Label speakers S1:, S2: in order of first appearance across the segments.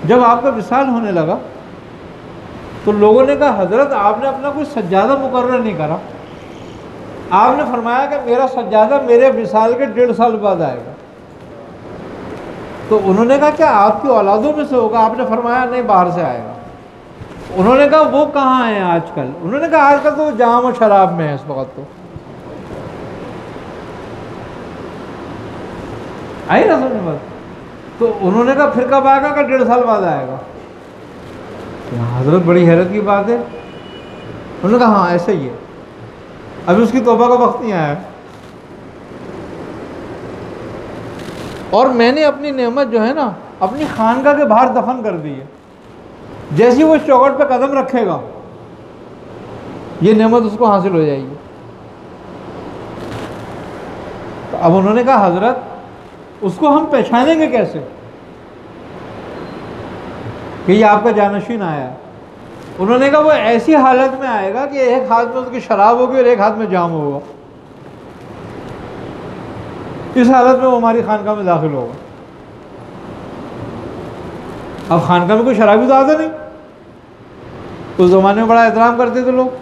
S1: जब आपका विसाल होने लगा तो लोगों ने कहा हजरत आपने अपना कोई सज्जादा मुकर्रर नहीं करा, आपने फरमाया कि मेरा सज्जादा मेरे विसाल के 1.5 साल बाद आएगा। तो उन्होंने कहा क्या आपकी औलादों में से होगा? आपने फरमाया नहीं, बाहर से आएगा। उन्होंने कहा वो कहाँ हैं आजकल? उन्होंने कहा आजकल तो जाम और शराब में है इस वक्त। तो आई ना समझ बात? तो उन्होंने कहा फिर कब आएगा? का 1.5 साल बाद आएगा। तो हजरत बड़ी हैरत की बात है। उन्होंने कहा हाँ ऐसे ही है, अभी उसकी तौबा का वक्त नहीं आया है। और मैंने अपनी नेमत जो है ना अपनी खानका के बाहर दफन कर दी है। जैसे ही वो चौखट पे कदम रखेगा ये नेमत उसको हासिल हो जाएगी। तो अब उन्होंने कहा हजरत उसको हम पहचानेंगे कैसे कि ये आपका जानशीन आया है? उन्होंने कहा वो ऐसी हालत में आएगा कि एक हाथ में उसकी शराब होगी और एक हाथ में जाम होगा। इस हालत में वो हमारी खानका में दाखिल होगा। अब खानका में कोई शराबी तो आता नहीं, उस ज़माने में बड़ा एहतराम करते थे लोग।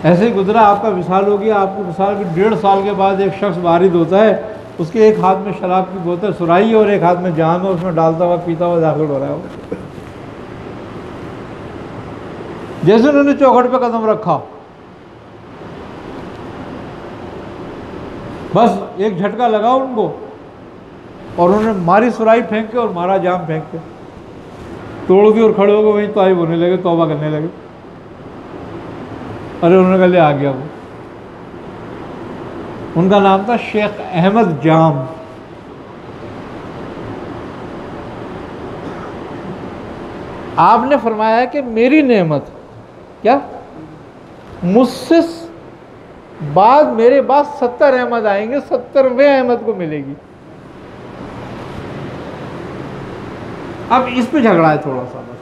S1: ऐसे ही गुजरा, आपका विसाल हो गया। आपको विसाल के 1.5 साल के बाद एक शख्स वारिद होता है, उसके एक हाथ में शराब की बोतल सुराई और एक हाथ में जाम है, उसमें डालता हुआ पीता हुआ दाखिल हो रहा है। जैसे उन्होंने चौखट पे कदम रखा बस एक झटका लगा उनको और उन्होंने मारी सुराई फेंक के और मारा जाम फेंक के, तोड़ दी और खड़े हो गए वहीं ताइब होने लगे, तौबा करने लगे। अरे उन्होंने कहा ले आ गया वो। उनका नाम था शेख अहमद जाम। आपने फरमाया कि मेरी नेमत क्या मुझसे बाद मेरे बाद 70 अहमद आएंगे, 70वें अहमद को मिलेगी। अब इस पे झगड़ा है थोड़ा सा बस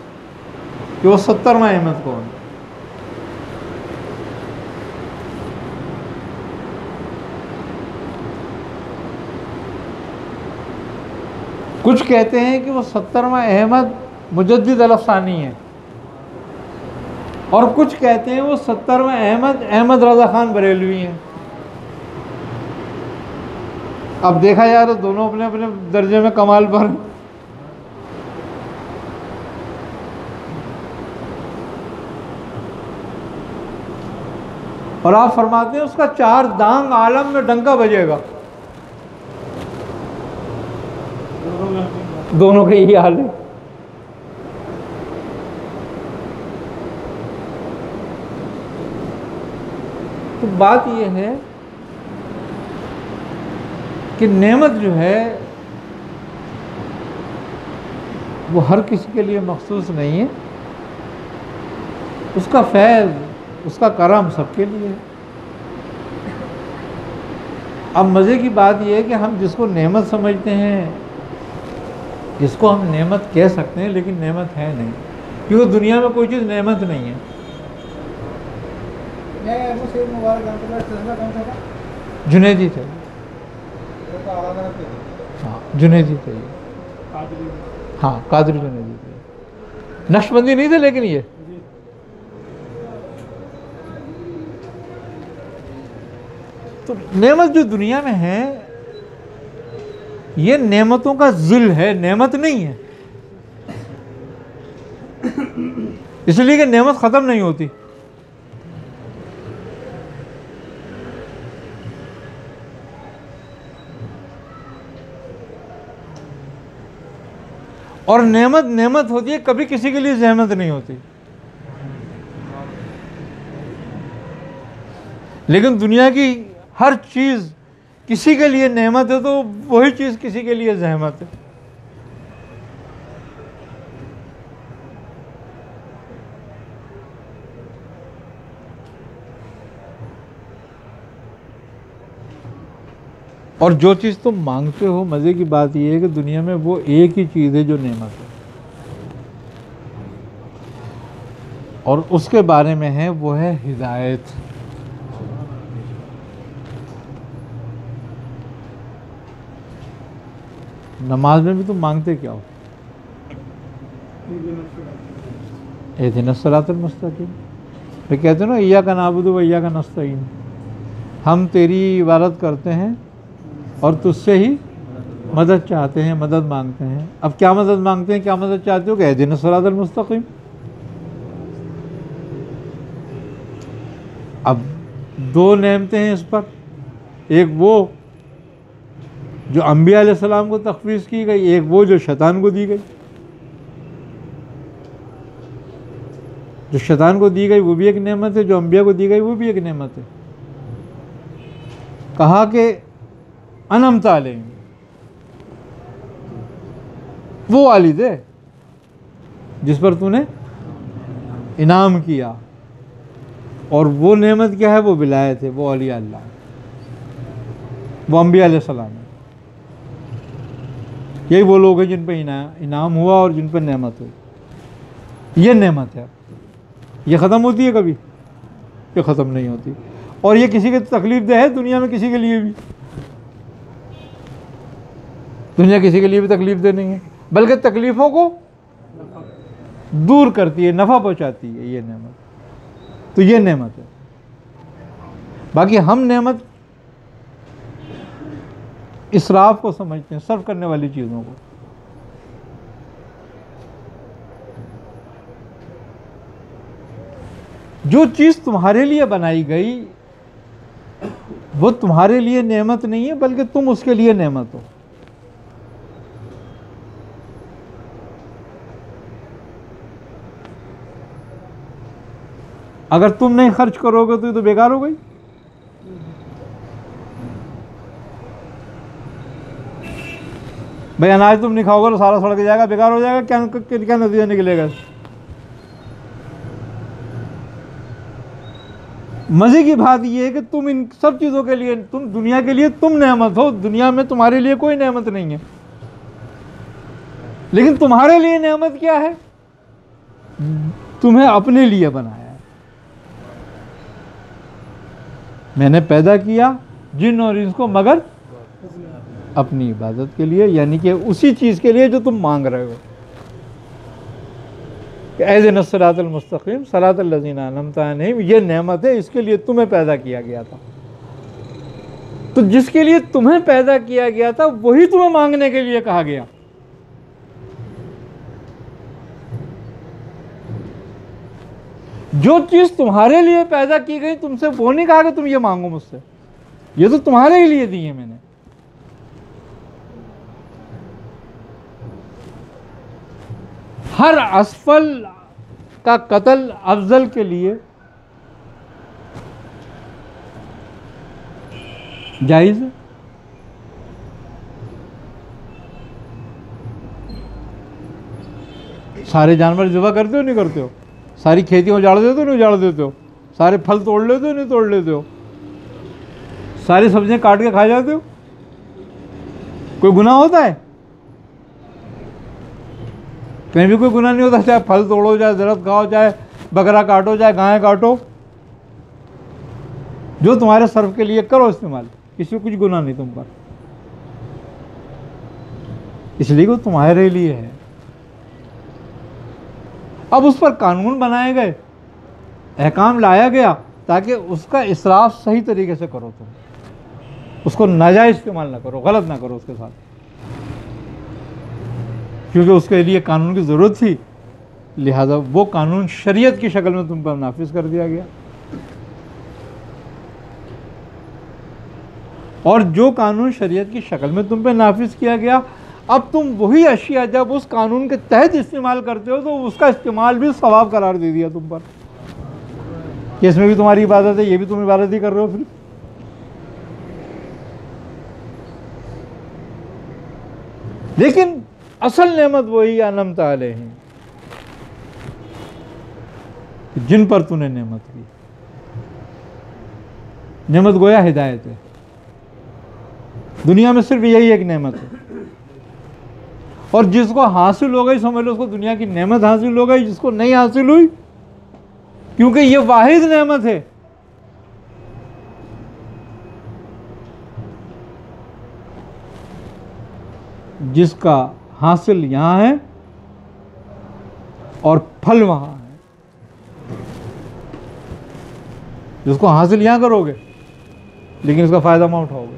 S1: कि वो 70वां अहमद कौन है। कुछ कहते हैं कि वो 70वां अहमद मुजद्दिद अल-अफ़सानी है और कुछ कहते हैं वो 70वां अहमद रज़ा खान बरेलवी हैं। अब देखा यार तो दोनों अपने अपने दर्जे में कमाल पर। और आप फरमाते हैं उसका 4 दांग आलम में डंका बजेगा। दोनों के यही हाल है। तो बात यह है कि नेमत जो है वो हर किसी के लिए मखसूस नहीं है। उसका फैज़, उसका करम सबके लिए है। अब मज़े की बात यह है कि हम जिसको नेमत समझते हैं, जिसको हम नेमत कह सकते हैं, लेकिन नेमत है नहीं, क्योंकि दुनिया में कोई चीज़ नेमत नहीं है। जुनैदी थे, हाँ जुनैदी थे, हाँ कादरी जुनैदी थे। नक्शबंदी नहीं थे लेकिन ये तो नेमत जो दुनिया में है ये नेमतों का ज़िल है, नेमत नहीं है। इसलिए कि नेमत ख़त्म नहीं होती। और नेमत नेमत होती है, कभी किसी के लिए जहमत नहीं होती। लेकिन दुनिया की हर चीज़ किसी के लिए नेमत है तो वही चीज़ किसी के लिए जहमत है। और जो चीज़ तुम मांगते हो, मज़े की बात यह है कि दुनिया में वो एक ही चीज़ है जो नेमत है, और उसके बारे में है वो है हिदायत। नमाज में भी तुम मांगते क्या हो? इहदिनस सिरातल मुस्तकीम। फिर कहते हो ना इय्याका नअबुदु व इय्याका नस्तईन, हम तेरी इबादत करते हैं और तुझसे ही मदद चाहते हैं, मदद मांगते हैं। अब क्या मदद मांगते हैं, क्या मदद चाहते हो? कि इहदिनस सिरातल मुस्तकीम। अब दो नेमतें हैं इस पर, एक वो जो अंबिया अलैहिस्सलाम को तखवीस की गई, एक वो जो शैतान को दी गई। जो शैतान को दी गई वो भी एक नेमत है, जो अंबिया को दी गई वो भी एक नेमत है। कहा कि अनअमत अलैहिम, वो वालिद है जिस पर तूने इनाम किया, और वो नेमत क्या है? वो विलायत है, वो औलिया अल्लाह, वो अंबिया अलैहिस्सलाम है। यही वो लोग हैं जिन पर इनाम हुआ और जिन पर नेमत हुई। ये नेमत है, ये ख़त्म होती है कभी? ये ख़त्म नहीं होती। और ये किसी के तकलीफ दे है दुनिया में, किसी के लिए भी दुनिया किसी के लिए भी तकलीफ दे नहीं है, बल्कि तकलीफ़ों को दूर करती है, नफ़ा पहुंचाती है ये नेमत। तो ये नेमत है। बाकी हम नेमत इसराफ को समझते हैं, सर्व करने वाली चीज़ों को। जो चीज़ तुम्हारे लिए बनाई गई वो तुम्हारे लिए नेमत नहीं है, बल्कि तुम उसके लिए नेमत हो। अगर तुम नहीं खर्च करोगे तो ये तो बेकार हो गई। भाई अनाज तुम नहीं खाओगे तो सारा सड़क जाएगा, बेकार हो जाएगा, क्या नतीजा निकलेगा? मजे की बात यह है कि तुम इन सब चीज़ों के लिए, तुम दुनिया के लिए तुम नेमत हो, दुनिया में तुम्हारे लिए कोई नेमत नहीं है। लेकिन तुम्हारे लिए नेमत क्या है? तुम्हें अपने लिए बनाया है। मैंने पैदा किया जिन और इंस को मगर अपनी इबादत के लिए, यानी कि उसी चीज़ के लिए जो तुम मांग रहे हो। इहदिनस सिरातल मुस्तकीम सिरातल लज़ीना अनअमता अलैहिम, ये नेमत है, इसके लिए तुम्हें पैदा किया गया था। तो जिसके लिए तुम्हें पैदा किया गया था वही तुम्हें मांगने के लिए कहा गया। जो चीज़ तुम्हारे लिए पैदा की गई तुमसे वो नहीं कहा कि तुम ये मांगो मुझसे, ये तो तुम्हारे ही लिए दी है मैंने। हर असफल का कत्ल अफजल के लिए जायज़ है। सारे जानवर ज़िबा करते हो नहीं करते हो? सारी खेतियां उजाड़ देते हो नहीं उजाड़ देते हो? सारे फल तोड़ लेते हो नहीं तोड़ लेते हो? सारी सब्जियां काट के खा जाते हो? कोई गुनाह होता है? कहीं भी कोई गुनाह नहीं होता। चाहे फल तोड़ो, चाहे दरख्त खाओ, चाहे बकरा काटो, चाहे गाय काटो, जो तुम्हारे सर्व के लिए करो इस्तेमाल, किसी को कुछ गुनाह नहीं तुम पर, इसलिए वो तुम्हारे लिए है। अब उस पर कानून बनाए गए, अहकाम लाया गया ताकि उसका इसराफ सही तरीके से करो, तुम उसको नाजायज़ इस्तेमाल ना करो, गलत ना करो उसके साथ, क्योंकि उसके लिए कानून की ज़रूरत थी। लिहाजा वो कानून शरीयत की शक्ल में तुम पर नाफिज कर दिया गया। और जो कानून शरीयत की शक्ल में तुम पे नाफिज किया गया, अब तुम वही अशिया जब उस कानून के तहत इस्तेमाल करते हो तो उसका इस्तेमाल भी सवाब करार दे दिया तुम पर, कि इसमें भी तुम्हारी इबादत है, ये भी तुम इबादत ही कर रहे हो। फिर लेकिन असल नेमत वही अनअमता अलैहिम, जिन पर तूने नेमत की। नेमत गोया हिदायत है। दुनिया में सिर्फ यही एक नेमत है, और जिसको हासिल हो गई समझ लो उसको दुनिया की नेमत हासिल हो गई, जिसको नहीं हासिल हुई, क्योंकि ये वाहिद नेमत है। जिसका हासिल यहाँ है और फल वहाँ है। जिसको हासिल यहाँ करोगे लेकिन इसका फ़ायदा वहाँ उठाओगे,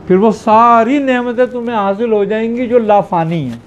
S1: फिर वो सारी नेमतें तुम्हें हासिल हो जाएंगी जो लाफानी हैं।